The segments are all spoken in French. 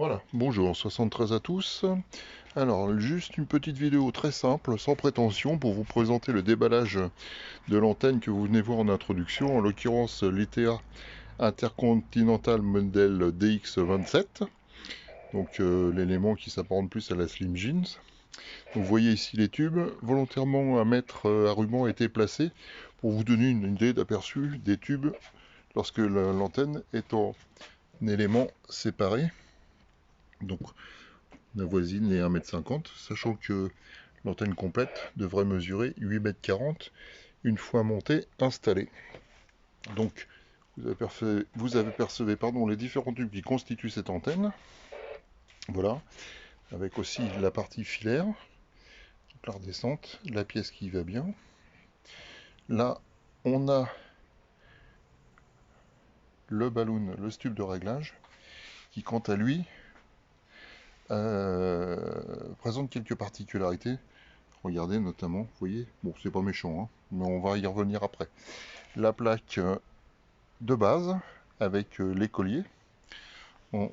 Voilà, bonjour, 73 à tous. Alors, juste une petite vidéo très simple, sans prétention, pour vous présenter le déballage de l'antenne que vous venez voir en introduction, en l'occurrence l'ETA Intercontinental modèle DX27, donc l'élément qui s'apparente plus à la Slim Jeans. Donc, vous voyez ici les tubes, volontairement un mètre à ruban a été placé pour vous donner une idée d'aperçu des tubes lorsque l'antenne est en élément séparé. Donc la voisine les 1,50 m, sachant que l'antenne complète devrait mesurer 8,40 m une fois montée, installée. Donc vous avez percevé les différents tubes qui constituent cette antenne. Voilà, avec aussi la partie filaire, la redescente, la pièce qui va bien. Là, on a le ballon, le tube de réglage, qui quant à lui présente quelques particularités. Regardez notamment, vous voyez, bon c'est pas méchant, hein, mais on va y revenir après. La plaque de base avec les colliers en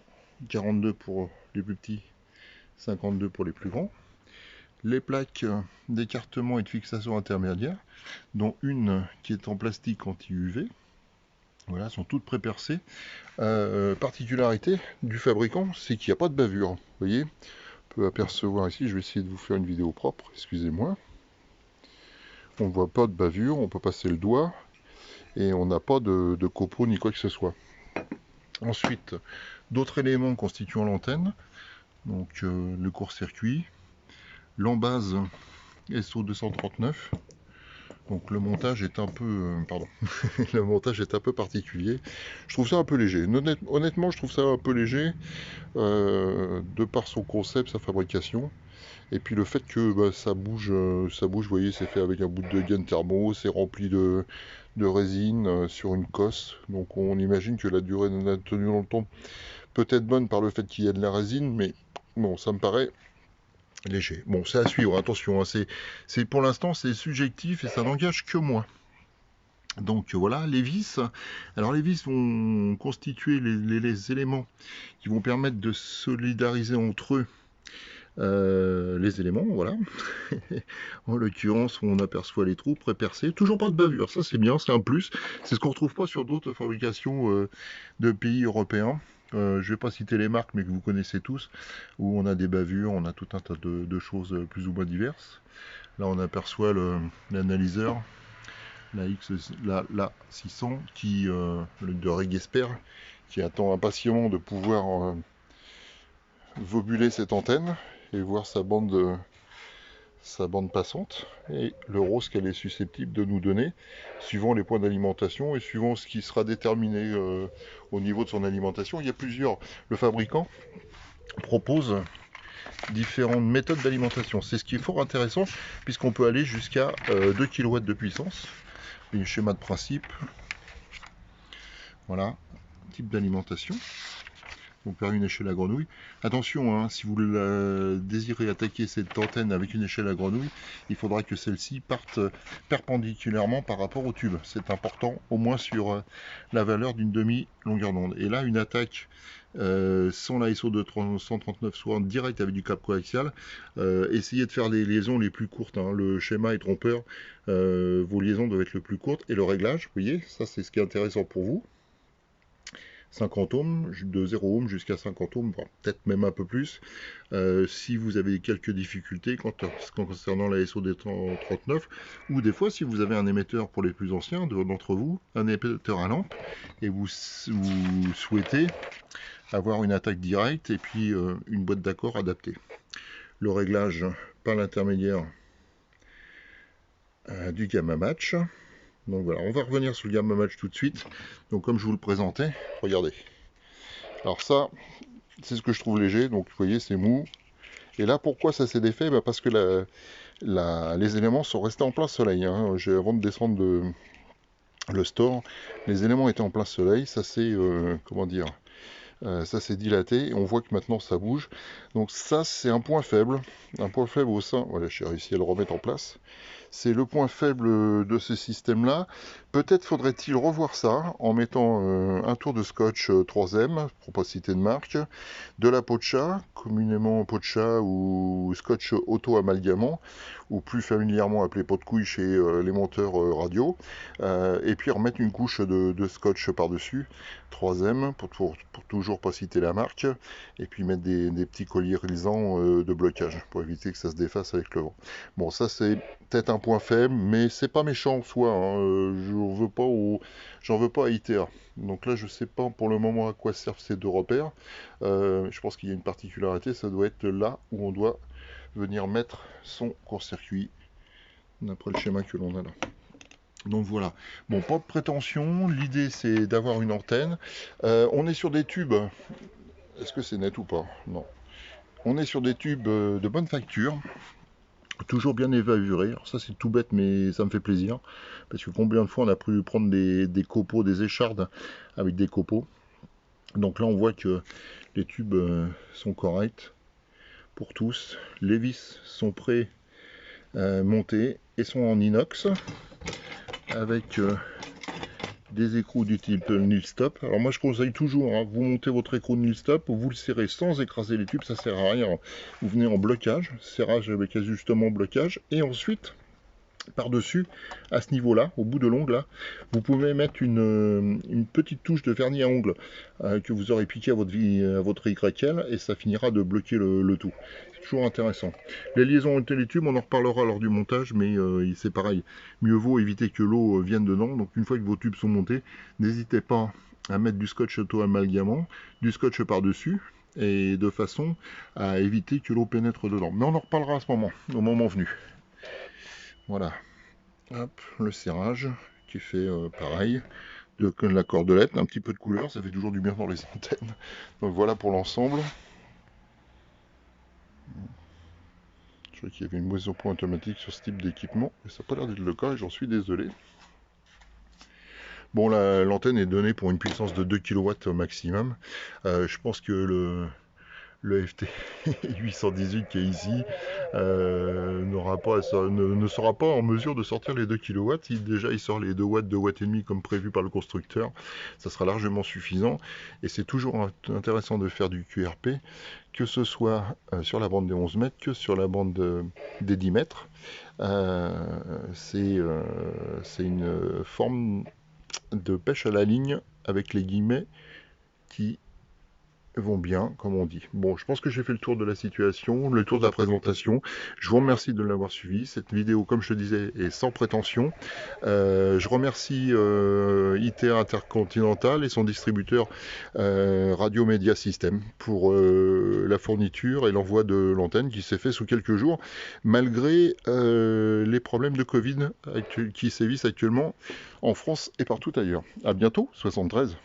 42 pour les plus petits, 52 pour les plus grands. Les plaques d'écartement et de fixation intermédiaire, dont une qui est en plastique anti-UV. Voilà, sont toutes pré-percées. Particularité du fabricant, c'est qu'il n'y a pas de bavure. Vous voyez, on peut apercevoir ici, je vais essayer de vous faire une vidéo propre, excusez-moi. On ne voit pas de bavure, on peut passer le doigt, et on n'a pas de copeaux ni quoi que ce soit. Ensuite, d'autres éléments constituant l'antenne, donc le court-circuit, l'embase SO239. Donc le montage est un peu, le montage est un peu particulier. Je trouve ça un peu léger. Honnêtement, je trouve ça un peu léger de par son concept, sa fabrication. Et puis le fait que ça bouge, vous voyez, c'est fait avec un bout de gaine thermo, c'est rempli de résine sur une cosse. Donc on imagine que la durée de la tenue dans le temps peut être bonne par le fait qu'il y a de la résine, mais bon, ça me paraît léger. Bon, c'est à suivre, attention, hein, c'est pour l'instant c'est subjectif et ça n'engage que moi. Donc voilà, les vis. Alors les vis vont constituer les éléments qui vont permettre de solidariser entre eux les éléments, voilà. En l'occurrence, on aperçoit les trous pré-percés. Toujours pas de bavure, ça c'est bien, c'est un plus. C'est ce qu'on retrouve pas sur d'autres fabrications de pays européens. Je ne vais pas citer les marques, mais que vous connaissez tous, où on a des bavures, on a tout un tas de choses plus ou moins diverses. Là, on aperçoit l'analyseur, la 600, de Regesper, qui attend impatiemment de pouvoir vobuler cette antenne et voir sa bande passante et le rose qu'elle est susceptible de nous donner suivant les points d'alimentation et suivant ce qui sera déterminé au niveau de son alimentation. Il y a le fabricant propose différentes méthodes d'alimentation. C'est ce qui est fort intéressant puisqu'on peut aller jusqu'à 2 kW de puissance. Et le schéma de principe, voilà, type d'alimentation. On perd une échelle à grenouille. Attention, hein, si vous désirez attaquer cette antenne avec une échelle à grenouille, il faudra que celle-ci parte perpendiculairement par rapport au tube. C'est important, au moins sur la valeur d'une demi-longueur d'onde. Et là, une attaque sans la SO de 139, soit en direct avec du câble coaxial, essayez de faire les liaisons les plus courtes. Hein. Le schéma est trompeur. Vos liaisons doivent être les plus courtes. Et le réglage, vous voyez, ça c'est ce qui est intéressant pour vous. 50 ohms, de 0 ohms jusqu'à 50 ohms, peut-être même un peu plus. Si vous avez quelques difficultés concernant la SO239, ou des fois si vous avez un émetteur pour les plus anciens d'entre vous, un émetteur à lampe, et vous souhaitez avoir une attaque directe et puis une boîte d'accord adaptée. Le réglage par l'intermédiaire du gamma match. Donc voilà, on va revenir sur le gamma match tout de suite. Donc comme je vous le présentais, regardez. Alors ça, c'est ce que je trouve léger. Donc vous voyez, c'est mou. Et là, pourquoi ça s'est défait? Parce que les éléments sont restés en plein soleil. Hein. Avant de descendre le store, les éléments étaient en plein soleil. Ça s'est, comment dire, ça s'est dilaté. Et on voit que maintenant ça bouge. Donc ça, c'est un point faible. Un point faible au sein. Voilà, j'ai réussi à le remettre en place. C'est le point faible de ce système-là. Peut-être faudrait-il revoir ça en mettant un tour de scotch 3M, pour pas citer de marque, de la peau de chat, communément peau de chat ou scotch auto-amalgamant, ou plus familièrement appelé peau de couille chez les monteurs radio, et puis remettre une couche de scotch par-dessus, 3M, pour toujours pas citer la marque, et puis mettre des petits colliers réalisants de blocage, pour éviter que ça se défasse avec le vent. Bon, ça c'est peut-être un point faible, mais c'est pas méchant en soi, hein. J'en veux pas à ITA. Donc là, je sais pas pour le moment à quoi servent ces deux repères. Je pense qu'il y a une particularité, ça doit être là où on doit venir mettre son court-circuit, d'après le schéma que l'on a là. Donc voilà. Bon, pas de prétention, l'idée c'est d'avoir une antenne. On est sur des tubes. Est-ce que c'est net ou pas? Non. On est sur des tubes de bonne facture, toujours bien évalués. Alors ça c'est tout bête, mais ça me fait plaisir. Parce que combien de fois on a pu prendre des copeaux, des échardes avec des copeaux. Donc là on voit que les tubes sont corrects pour tous. Les vis sont prêts, montés et sont en inox avec des écrous du type nil stop. Alors moi je conseille toujours, hein, vous montez votre écrou nil stop, vous le serrez sans écraser les tubes, ça sert à rien. Vous venez en blocage, serrage avec ajustement blocage, et ensuite par-dessus, à ce niveau-là, au bout de l'ongle, là, vous pouvez mettre une petite touche de vernis à ongles que vous aurez piqué à votre YL, et ça finira de bloquer le tout. C'est toujours intéressant. Les liaisons entre les tubes, on en reparlera lors du montage, mais c'est pareil. Mieux vaut éviter que l'eau vienne dedans. Donc une fois que vos tubes sont montés, n'hésitez pas à mettre du scotch auto-amalgamant, du scotch par-dessus, et de façon à éviter que l'eau pénètre dedans. Mais on en reparlera à ce moment, au moment venu. Voilà, hop, le serrage qui fait pareil, de la cordelette, un petit peu de couleur, ça fait toujours du bien dans les antennes. Donc voilà pour l'ensemble. Je vois qu'il y avait une mise au point automatique sur ce type d'équipement, mais ça n'a pas l'air d'être le cas et j'en suis désolé. Bon, l'antenne est donnée pour une puissance de 2 kW au maximum. Je pense que le FT 818 qui est ici ne sera pas en mesure de sortir les 2 kW. Déjà il sort les 2 watts, 2 watts et demi comme prévu par le constructeur, ça sera largement suffisant. Et c'est toujours intéressant de faire du QRP, que ce soit sur la bande des 11 mètres que sur la bande des 10 mètres. C'est une forme de pêche à la ligne avec les guillemets qui vont bien, comme on dit. Bon, je pense que j'ai fait le tour de la situation, le tour de la présentation. Je vous remercie de l'avoir suivi. Cette vidéo, comme je le disais, est sans prétention. Je remercie ITA Intercontinental et son distributeur Radio Media System pour la fourniture et l'envoi de l'antenne qui s'est fait sous quelques jours, malgré les problèmes de Covid qui sévissent actuellement en France et partout ailleurs. À bientôt, 73.